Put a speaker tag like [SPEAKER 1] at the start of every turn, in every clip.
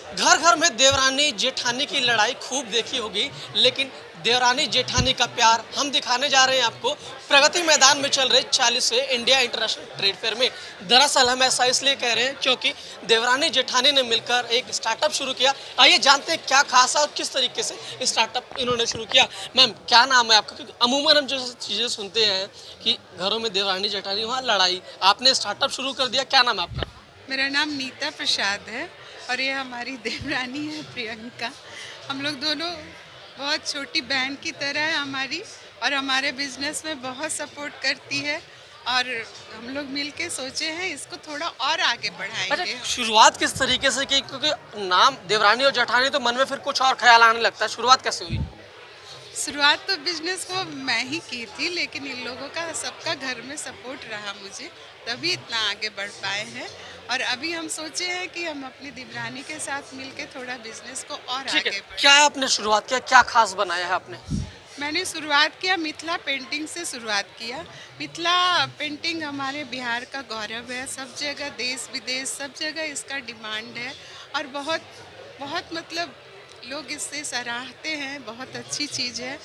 [SPEAKER 1] घर घर में देवरानी जेठानी की लड़ाई खूब देखी होगी, लेकिन देवरानी जेठानी का प्यार हम दिखाने जा रहे हैं आपको प्रगति मैदान में चल रहे 40वें इंडिया इंटरनेशनल ट्रेड फेयर में। दरअसल हम ऐसा इसलिए कह रहे हैं क्योंकि देवरानी जेठानी ने मिलकर एक स्टार्टअप शुरू किया। आइए जानते हैं क्या खास है और किस तरीके से स्टार्टअप इन्होंने शुरू किया। मैम, क्या नाम है आपका? क्योंकि अमूमन हम जो चीज़ें सुनते हैं कि घरों में देवरानी जेठानी वहाँ लड़ाई, आपने स्टार्टअप शुरू कर दिया, क्या नाम है आपका?
[SPEAKER 2] मेरा नाम नीता प्रसाद है और ये हमारी देवरानी है प्रियंका। हम लोग दोनों बहुत छोटी बहन की तरह है हमारी, और हमारे बिजनेस में बहुत सपोर्ट करती है। और हम लोग मिलके सोचे हैं इसको थोड़ा और आगे बढ़ाएंगे।
[SPEAKER 1] अच्छा, शुरुआत किस तरीके से की? क्योंकि नाम देवरानी और जेठानी तो मन में फिर कुछ और ख्याल आने लगता है, शुरुआत कैसे हुई?
[SPEAKER 2] शुरुआत तो बिजनेस को मैं ही की थी, लेकिन इन लोगों का सबका घर में सपोर्ट रहा मुझे, तभी इतना आगे बढ़ पाए हैं। और अभी हम सोचे हैं कि हम अपनी देवरानी के साथ मिलके थोड़ा बिजनेस को और
[SPEAKER 1] ठीक
[SPEAKER 2] आगे
[SPEAKER 1] है,
[SPEAKER 2] बढ़ाएं।
[SPEAKER 1] क्या आपने शुरुआत किया, क्या खास बनाया है आपने?
[SPEAKER 2] मैंने शुरुआत किया मिथिला पेंटिंग से शुरुआत किया। मिथिला पेंटिंग हमारे बिहार का गौरव है, सब जगह देश विदेश सब जगह इसका डिमांड है। और बहुत बहुत मतलब लोग इससे सराहते हैं, बहुत अच्छी चीज़ है।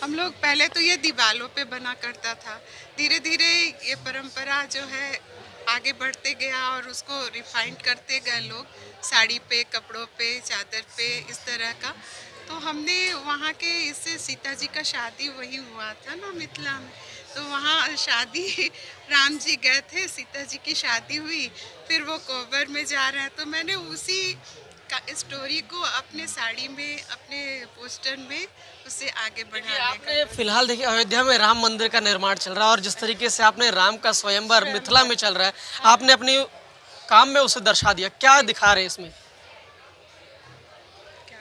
[SPEAKER 2] हम लोग पहले तो ये दीवारों पे बना करता था, धीरे धीरे ये परंपरा जो है आगे बढ़ते गया और उसको रिफाइंड करते गए लोग, साड़ी पे, कपड़ों पे, चादर पे, इस तरह का। तो हमने वहाँ के इससे सीता जी का शादी वही हुआ था ना मिथिला में, तो वहाँ शादी राम जी गए थे, सीता जी की शादी हुई, फिर वो कोबर में जा रहे हैं, तो मैंने उसी का स्टोरी को अपने साड़ी में, अपने पोस्टर में उसे आगे बढ़ाने का।
[SPEAKER 1] आपने फिलहाल देखिए अयोध्या में राम मंदिर का निर्माण चल रहा है और जिस तरीके से आपने राम का स्वयंवर मिथिला में चल रहा है, आपने अपनी काम में उसे दर्शा दिया। क्या दिखा रहे हैं इसमें?
[SPEAKER 2] क्या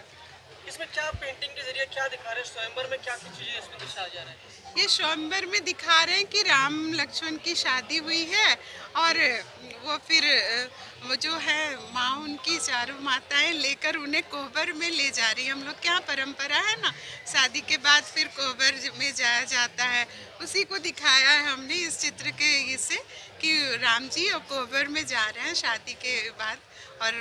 [SPEAKER 1] इसमें क्या पेंटिंग के जरिए क्या दिखा रहे हैं? स्वयंवर में क्या क्या चीजें इसमें दर्शाया जा रहा है?
[SPEAKER 2] ये स्वयंवर में दिखा रहे हैं कि राम लक्ष्मण की शादी हुई है, और वो फिर वो जो है माँ उनकी चारों माताएं लेकर उन्हें कोबर में ले जा रही है। हम लोग क्या परंपरा है ना, शादी के बाद फिर कोबर में जाया जाता है, उसी को दिखाया है हमने इस चित्र के इससे कि राम जी और कोबर में जा रहे हैं शादी के बाद। और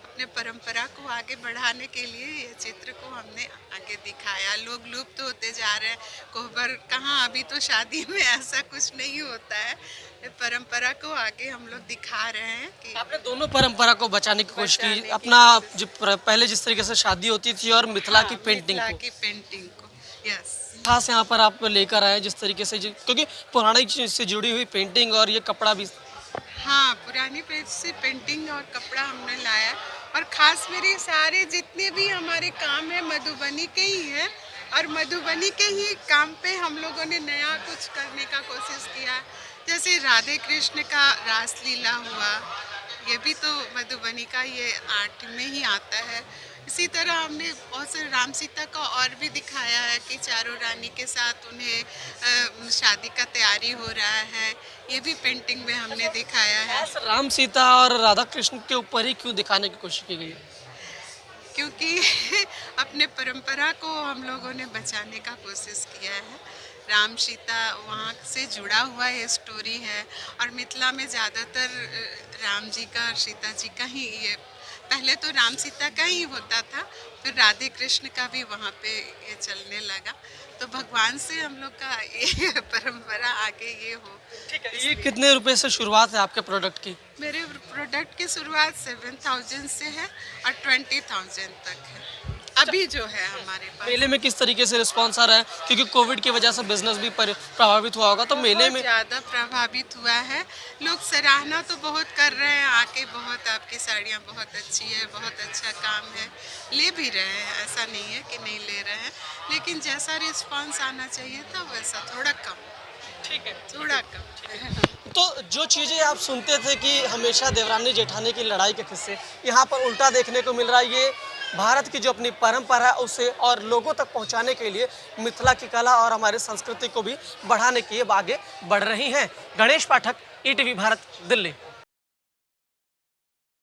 [SPEAKER 2] अपने परंपरा को आगे बढ़ाने के लिए ये चित्र को हमने आगे दिखाया। लोग लुप्त होते जा रहे हैं, कोहबर कहाँ, अभी तो शादी में ऐसा कुछ नहीं होता है। ये परंपरा को आगे हम लोग दिखा रहे हैं कि
[SPEAKER 1] आपने दोनों परंपरा को बचाने की कोशिश
[SPEAKER 2] बचाने
[SPEAKER 1] की,
[SPEAKER 2] की
[SPEAKER 1] अपना
[SPEAKER 2] कोशिश।
[SPEAKER 1] जो पहले जिस तरीके से शादी होती थी और मिथिला की पेंटिंग
[SPEAKER 2] मिथिला
[SPEAKER 1] को
[SPEAKER 2] की पेंटिंग को, यस।
[SPEAKER 1] खास यहाँ पर आप लेकर आए जिस तरीके से क्योंकि पुरानी चीज से जुड़ी हुई पेंटिंग और ये कपड़ा भी।
[SPEAKER 2] हाँ, पुरानी पेज से पेंटिंग और कपड़ा हमने लाया। और ख़ास मेरे सारे जितने भी हमारे काम है मधुबनी के ही है, और मधुबनी के ही काम पे हम लोगों ने नया कुछ करने का कोशिश किया। जैसे राधे कृष्ण का रासलीला हुआ, ये भी तो मधुबनी का ये आर्ट में ही आता है। इसी तरह हमने बहुत से राम सीता का और भी दिखाया है कि चारों रानी के साथ उन्हें शादी का तैयारी हो रहा है, ये भी पेंटिंग में हमने दिखाया है।
[SPEAKER 1] खास राम सीता और राधा कृष्ण के ऊपर ही क्यों दिखाने की कोशिश की गई है?
[SPEAKER 2] क्योंकि अपने परंपरा को हम लोगों ने बचाने का कोशिश किया है। राम सीता वहाँ से जुड़ा हुआ ये स्टोरी है, और मिथिला में ज़्यादातर राम जी का और सीता जी का ही ये, पहले तो राम सीता का ही होता था, फिर राधे कृष्ण का भी वहाँ पे ये चलने लगा। तो भगवान से हम लोग का ये परंपरा आगे ये हो।
[SPEAKER 1] ठीक है, ये कितने रुपए से शुरुआत है आपके प्रोडक्ट की?
[SPEAKER 2] मेरे प्रोडक्ट की शुरुआत 7,000 से है और 20,000 तक है अभी जो है हमारे पास।
[SPEAKER 1] मेले में किस तरीके से रिस्पॉन्स आ रहा है? क्योंकि कोविड की वजह से बिजनेस भी प्रभावित हुआ होगा, तो मेले में
[SPEAKER 2] ज़्यादा प्रभावित हुआ है। लोग सराहना तो बहुत कर रहे हैं आके, बहुत आपकी साड़ियाँ बहुत अच्छी है, बहुत अच्छा काम है, ले भी रहे हैं, ऐसा नहीं है कि नहीं ले रहे हैं, लेकिन जैसा रिस्पॉन्स आना चाहिए था वैसा थोड़ा कम।
[SPEAKER 1] ठीक है,
[SPEAKER 2] थोड़ा कम।
[SPEAKER 1] तो जो चीज़ें आप सुनते थे कि हमेशा देवरानी जेठानी की लड़ाई के किस्से, यहाँ पर उल्टा देखने को मिल रहा है। ये भारत की जो अपनी परंपरा है उसे और लोगों तक पहुँचाने के लिए मिथिला की कला और हमारी संस्कृति को भी बढ़ाने के लिए आगे बढ़ रही हैं। गणेश पाठक, ईटीवी भारत, दिल्ली।